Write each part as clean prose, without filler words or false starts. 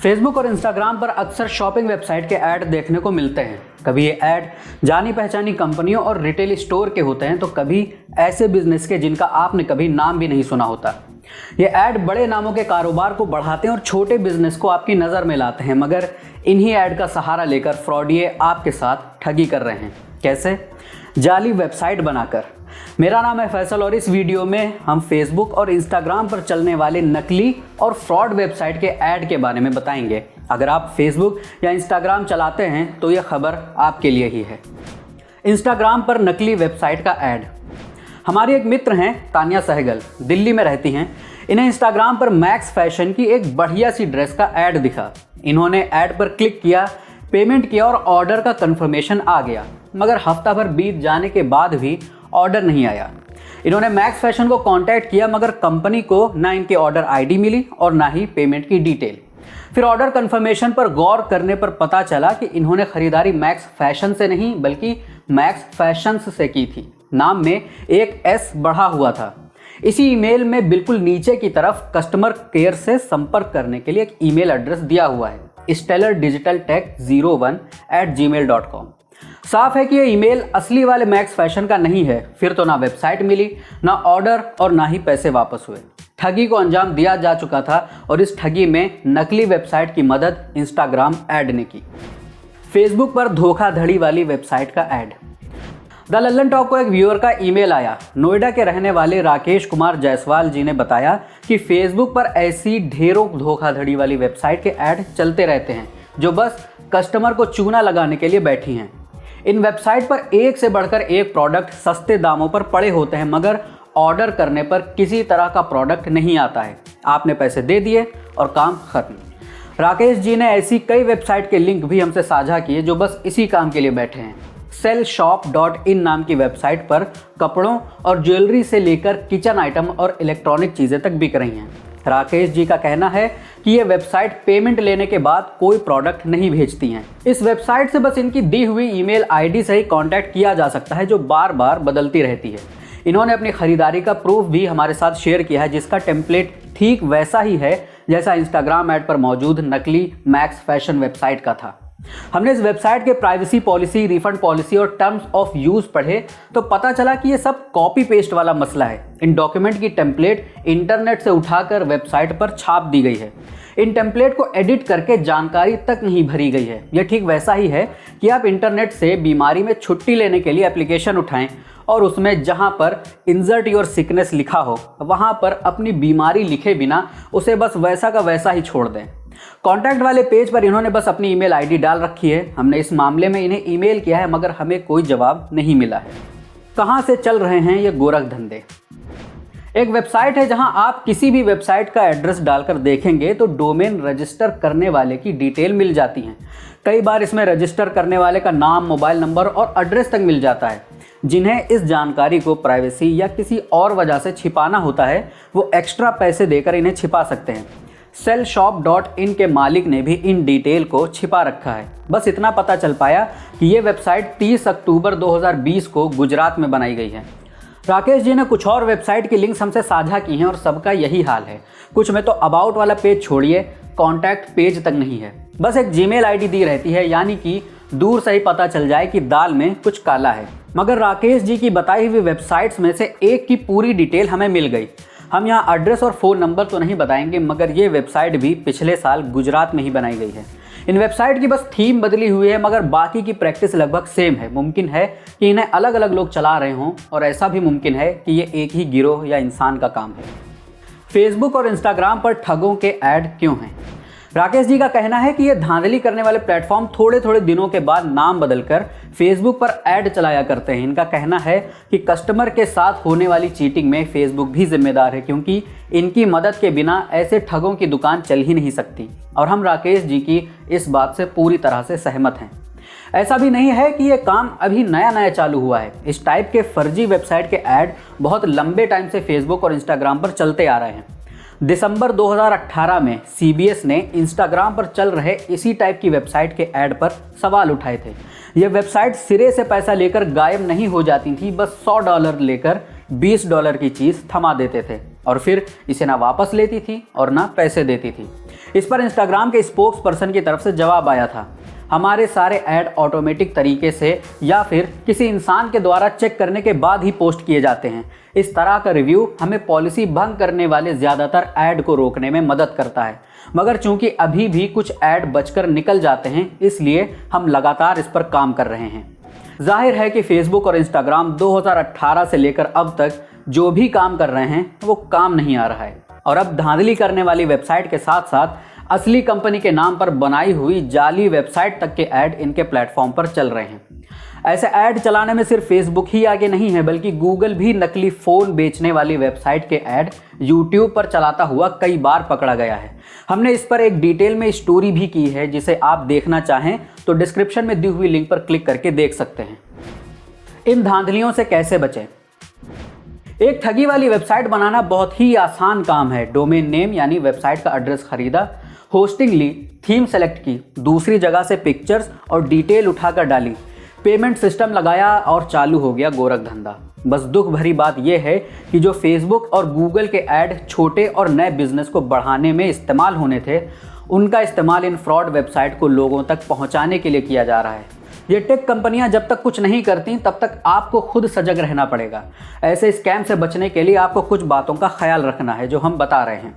Facebook और Instagram पर अक्सर शॉपिंग वेबसाइट के ऐड देखने को मिलते हैं। कभी ये ऐड जानी पहचानी कंपनियों और रिटेल स्टोर के होते हैं तो कभी ऐसे बिजनेस के जिनका आपने कभी नाम भी नहीं सुना होता। ये ऐड बड़े नामों के कारोबार को बढ़ाते हैं और छोटे बिजनेस को आपकी नज़र में लाते हैं, मगर इन्हीं ऐड का सहारा लेकर फ्रॉडिये आपके साथ ठगी कर रहे हैं। कैसे? जाली वेबसाइट बनाकर। मेरा नाम है फैसल और इस वीडियो में हम फेसबुक और इंस्टाग्राम पर चलने वाले नकली और फ्रॉड वेबसाइट के ऐड के बारे में बताएंगे। अगर आप फेसबुक या इंस्टाग्राम चलाते हैं तो यह खबर आपके लिए ही है। इंस्टाग्राम पर नकली वेबसाइट का ऐड। हमारी एक मित्र हैं तानिया सहगल, दिल्ली में रहती हैं। इन्हें इंस्टाग्राम पर मैक्स फैशन की एक बढ़िया सी ड्रेस का ऐड दिखा। इन्होंने ऐड पर क्लिक किया, पेमेंट किया और ऑर्डर का कंफर्मेशन आ गया, मगर हफ्ता भर बीत जाने के बाद भी ऑर्डर नहीं आया। इन्होंने मैक्स फैशन को कांटेक्ट किया, मगर कंपनी को ना इनके ऑर्डर आईडी मिली और ना ही पेमेंट की डिटेल। फिर ऑर्डर कंफर्मेशन पर गौर करने पर पता चला कि इन्होंने खरीदारी मैक्स फैशन से नहीं बल्कि मैक्स फैशंस से की थी। नाम में एक एस बढ़ा हुआ था। इसी ईमेल में बिल्कुल नीचे की तरफ कस्टमर केयर से संपर्क करने के लिए एक ईमेल एड्रेस दिया हुआ है, stellardigitaltech01@gmail.com। साफ है कि ये ईमेल असली वाले मैक्स फैशन का नहीं है। फिर तो ना वेबसाइट मिली, ना ऑर्डर और ना ही पैसे वापस हुए। ठगी को अंजाम दिया जा चुका था और इस ठगी में नकली वेबसाइट की मदद इंस्टाग्राम ऐड ने की। फेसबुक पर धोखाधड़ी वाली वेबसाइट का ऐड। द लल्लन टॉक को एक व्यूअर का ईमेल आया। नोएडा के रहने वाले राकेश कुमार जायसवाल जी ने बताया कि फेसबुक पर ऐसी ढेरों धोखाधड़ी वाली वेबसाइट के ऐड चलते रहते हैं जो बस कस्टमर को चूना लगाने के लिए बैठी हैं। इन वेबसाइट पर एक से बढ़कर एक प्रोडक्ट सस्ते दामों पर पड़े होते हैं, मगर ऑर्डर करने पर किसी तरह का प्रोडक्ट नहीं आता है। आपने पैसे दे दिए और काम खत्म। राकेश जी ने ऐसी कई वेबसाइट के लिंक भी हमसे साझा किए जो बस इसी काम के लिए बैठे हैं। sellshop.in नाम की वेबसाइट पर कपड़ों और ज्वेलरी से लेकर किचन आइटम और इलेक्ट्रॉनिक चीज़ें तक बिक रही हैं। राकेश जी का कहना है कि ये वेबसाइट पेमेंट लेने के बाद कोई प्रोडक्ट नहीं भेजती हैं। इस वेबसाइट से बस इनकी दी हुई ईमेल आईडी से ही कांटेक्ट किया जा सकता है, जो बार बार बदलती रहती है। इन्होंने अपनी खरीदारी का प्रूफ भी हमारे साथ शेयर किया है, जिसका टेम्पलेट ठीक वैसा ही है जैसा इंस्टाग्राम ऐड पर मौजूद नकली मैक्स फैशन वेबसाइट का था। हमने इस वेबसाइट के प्राइवेसी पॉलिसी, रिफंड पॉलिसी और टर्म्स ऑफ यूज पढ़े तो पता चला कि ये सब कॉपी पेस्ट वाला मसला है। इन डॉक्यूमेंट की टेम्पलेट इंटरनेट से उठाकर वेबसाइट पर छाप दी गई है। इन टेम्पलेट को एडिट करके जानकारी तक नहीं भरी गई है। यह ठीक वैसा ही है कि आप इंटरनेट से बीमारी में छुट्टी लेने के लिए एप्लीकेशन उठाएं और उसमें जहां पर इंसर्ट योर सिकनेस लिखा हो वहां पर अपनी बीमारी लिखे बिना उसे बस वैसा का वैसा ही छोड़ दें। कॉन्टैक्ट वाले पेज पर इन्होंने बस अपनी ईमेल आईडी डाल रखी है। हमने इस मामले में इन्हें ईमेल किया है, मगर हमें कोई जवाब नहीं मिला है। कहां से चल रहे हैं ये गोरख धंधे? एक वेबसाइट है जहां आप किसी भी वेबसाइट का एड्रेस डालकर देखेंगे तो डोमेन रजिस्टर करने वाले की डिटेल मिल जाती है। कई बार इसमें रजिस्टर करने वाले का नाम, मोबाइल नंबर और एड्रेस तक मिल जाता है। जिन्हें इस जानकारी को प्राइवेसी या किसी और वजह से छिपाना होता है वो एक्स्ट्रा पैसे देकर इन्हें छिपा सकते हैं। sellshop.in के मालिक ने भी इन डिटेल को छिपा रखा है। बस इतना पता चल पाया कि ये वेबसाइट 30 अक्टूबर 2020 को गुजरात में बनाई गई है। राकेश जी ने कुछ और वेबसाइट की लिंक्स हमसे साझा की हैं और सबका यही हाल है। कुछ में तो अबाउट वाला पेज छोड़िए, कॉन्टैक्ट पेज तक नहीं है। बस एक जीमेल आईडी दी रहती है, यानी कि दूर से ही पता चल जाए कि दाल में कुछ काला है। मगर राकेश जी की बताई हुई वेबसाइट्स में से एक की पूरी डिटेल हमें मिल गई। हम यहाँ एड्रेस और फ़ोन नंबर तो नहीं बताएंगे, मगर ये वेबसाइट भी पिछले साल गुजरात में ही बनाई गई है। इन वेबसाइट की बस थीम बदली हुई है, मगर बाकी की प्रैक्टिस लगभग सेम है। मुमकिन है कि इन्हें अलग अलग लोग चला रहे हों और ऐसा भी मुमकिन है कि ये एक ही गिरोह या इंसान का काम है। फेसबुक और इंस्टाग्राम पर ठगों के ऐड क्यों हैं? राकेश जी का कहना है कि ये धांधली करने वाले प्लेटफॉर्म थोड़े थोड़े दिनों के बाद नाम बदलकर फेसबुक पर ऐड चलाया करते हैं। इनका कहना है कि कस्टमर के साथ होने वाली चीटिंग में फेसबुक भी जिम्मेदार है, क्योंकि इनकी मदद के बिना ऐसे ठगों की दुकान चल ही नहीं सकती। और हम राकेश जी की इस बात से पूरी तरह से सहमत हैं। ऐसा भी नहीं है कि ये काम अभी नया नया चालू हुआ है। इस टाइप के फर्जी वेबसाइट के ऐड बहुत लंबे टाइम से फेसबुक और इंस्टाग्राम पर चलते आ रहे हैं। दिसंबर 2018 में CBS ने इंस्टाग्राम पर चल रहे इसी टाइप की वेबसाइट के ऐड पर सवाल उठाए थे। ये वेबसाइट सिरे से पैसा लेकर गायब नहीं हो जाती थी, बस $100 लेकर $20 की चीज़ थमा देते थे और फिर इसे ना वापस लेती थी और ना पैसे देती थी। इस पर इंस्टाग्राम के स्पोक्स पर्सन की तरफ से जवाब आया था, हमारे सारे ऐड ऑटोमेटिक तरीके से या फिर किसी इंसान के द्वारा चेक करने के बाद ही पोस्ट किए जाते हैं। इस तरह का रिव्यू हमें पॉलिसी भंग करने वाले ज़्यादातर ऐड को रोकने में मदद करता है, मगर चूंकि अभी भी कुछ ऐड बचकर निकल जाते हैं, इसलिए हम लगातार इस पर काम कर रहे हैं। जाहिर है कि फेसबुक और इंस्टाग्राम 2018 से लेकर अब तक जो भी काम कर रहे हैं वो काम नहीं आ रहा है और अब धांधली करने वाली वेबसाइट के साथ साथ असली कंपनी के नाम पर बनाई हुई जाली वेबसाइट तक के ऐड इनके प्लेटफॉर्म पर चल रहे हैं। ऐसे ऐड चलाने में सिर्फ फेसबुक ही आगे नहीं है, बल्कि गूगल भी नकली फ़ोन बेचने वाली वेबसाइट के ऐड यूट्यूब पर चलाता हुआ कई बार पकड़ा गया है। हमने इस पर एक डिटेल में स्टोरी भी की है, जिसे आप देखना चाहें तो डिस्क्रिप्शन में दी हुई लिंक पर क्लिक करके देख सकते हैं। इन धांधलियों से कैसे बचें? एक ठगी वाली वेबसाइट बनाना बहुत ही आसान काम है। डोमेन नेम यानी वेबसाइट का एड्रेस खरीदा, होस्टिंग ली, थीम सेलेक्ट की, दूसरी जगह से पिक्चर्स और डिटेल उठाकर डाली, पेमेंट सिस्टम लगाया और चालू हो गया गोरख धंधा। बस दुख भरी बात यह है कि जो फेसबुक और गूगल के ऐड छोटे और नए बिजनेस को बढ़ाने में इस्तेमाल होने थे, उनका इस्तेमाल इन फ्रॉड वेबसाइट को लोगों तक पहुंचाने के लिए किया जा रहा है। ये टेक कंपनियां जब तक कुछ नहीं करती तब तक आपको खुद सजग रहना पड़ेगा। ऐसे स्कैम से बचने के लिए आपको कुछ बातों का ख्याल रखना है जो हम बता रहे हैं।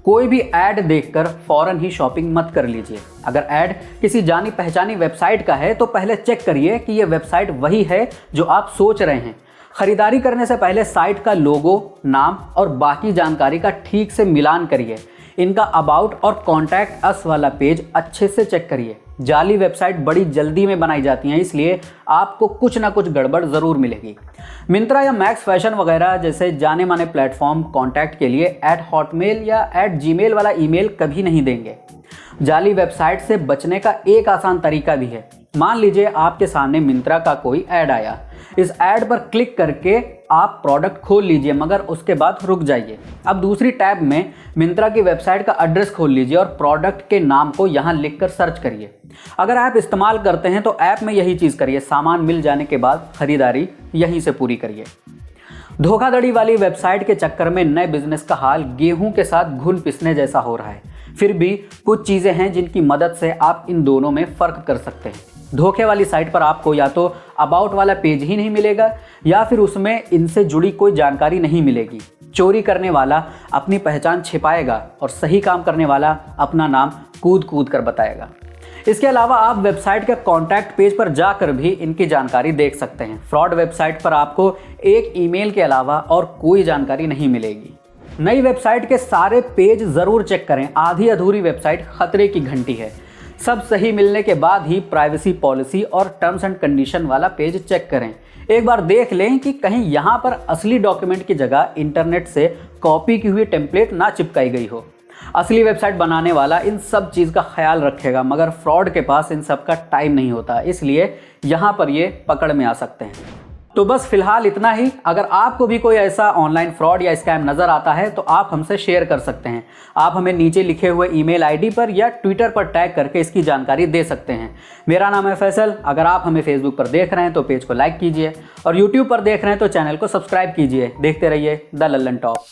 कोई भी ऐड देखकर फौरन ही शॉपिंग मत कर लीजिए। अगर ऐड किसी जानी पहचानी वेबसाइट का है तो पहले चेक करिए कि यह वेबसाइट वही है जो आप सोच रहे हैं। खरीदारी करने से पहले साइट का लोगो, नाम और बाकी जानकारी का ठीक से मिलान करिए। इनका अबाउट और कॉन्टैक्ट अस वाला पेज अच्छे से चेक करिए। जाली वेबसाइट बड़ी जल्दी में बनाई जाती हैं, इसलिए आपको कुछ ना कुछ गड़बड़ ज़रूर मिलेगी। मिंत्रा या मैक्स फैशन वगैरह जैसे जाने माने प्लेटफॉर्म कॉन्टैक्ट के लिए @hotmail या @gmail वाला ईमेल कभी नहीं देंगे। जाली वेबसाइट से बचने का एक आसान तरीका भी है। मान लीजिए आपके सामने मिंत्रा का कोई ऐड आया, इस ऐड पर क्लिक करके आप प्रोडक्ट खोल लीजिए, मगर उसके बाद रुक जाइए। अब दूसरी टैब में मिंत्रा की वेबसाइट का एड्रेस खोल लीजिए और प्रोडक्ट के नाम को यहाँ लिखकर सर्च करिए। अगर ऐप इस्तेमाल करते हैं तो ऐप में यही चीज़ करिए, सामान मिल जाने के बाद खरीदारी यहीं से पूरी करिए। धोखाधड़ी वाली वेबसाइट के चक्कर में नए बिजनेस का हाल गेहूं के साथ घुन पिसने जैसा हो रहा है। फिर भी कुछ चीज़ें हैं जिनकी मदद से आप इन दोनों में फ़र्क कर सकते हैं। धोखे वाली साइट पर आपको या तो अबाउट वाला पेज ही नहीं मिलेगा या फिर उसमें इनसे जुड़ी कोई जानकारी नहीं मिलेगी। चोरी करने वाला अपनी पहचान छिपाएगा और सही काम करने वाला अपना नाम कूद कूद कर बताएगा। इसके अलावा आप वेबसाइट के कॉन्टैक्ट पेज पर जाकर भी इनकी जानकारी देख सकते हैं। फ्रॉड वेबसाइट पर आपको एक ईमेल के अलावा और कोई जानकारी नहीं मिलेगी। नई वेबसाइट के सारे पेज ज़रूर चेक करें। आधी अधूरी वेबसाइट खतरे की घंटी है। सब सही मिलने के बाद ही प्राइवेसी पॉलिसी और टर्म्स एंड कंडीशन वाला पेज चेक करें। एक बार देख लें कि कहीं यहाँ पर असली डॉक्यूमेंट की जगह इंटरनेट से कॉपी की हुई टेम्पलेट ना चिपकाई गई हो। असली वेबसाइट बनाने वाला इन सब चीज़ का ख्याल रखेगा, मगर फ्रॉड के पास इन सब का टाइम नहीं होता, इसलिए यहाँ पर ये पकड़ में आ सकते हैं। तो बस फिलहाल इतना ही। अगर आपको भी कोई ऐसा ऑनलाइन फ्रॉड या स्कैम नज़र आता है तो आप हमसे शेयर कर सकते हैं। आप हमें नीचे लिखे हुए ईमेल आईडी पर या ट्विटर पर टैग करके इसकी जानकारी दे सकते हैं। मेरा नाम है फैसल। अगर आप हमें फेसबुक पर देख रहे हैं तो पेज को लाइक कीजिए और यूट्यूब पर देख रहे हैं तो चैनल को सब्सक्राइब कीजिए। देखते रहिए द लल्लन टॉप।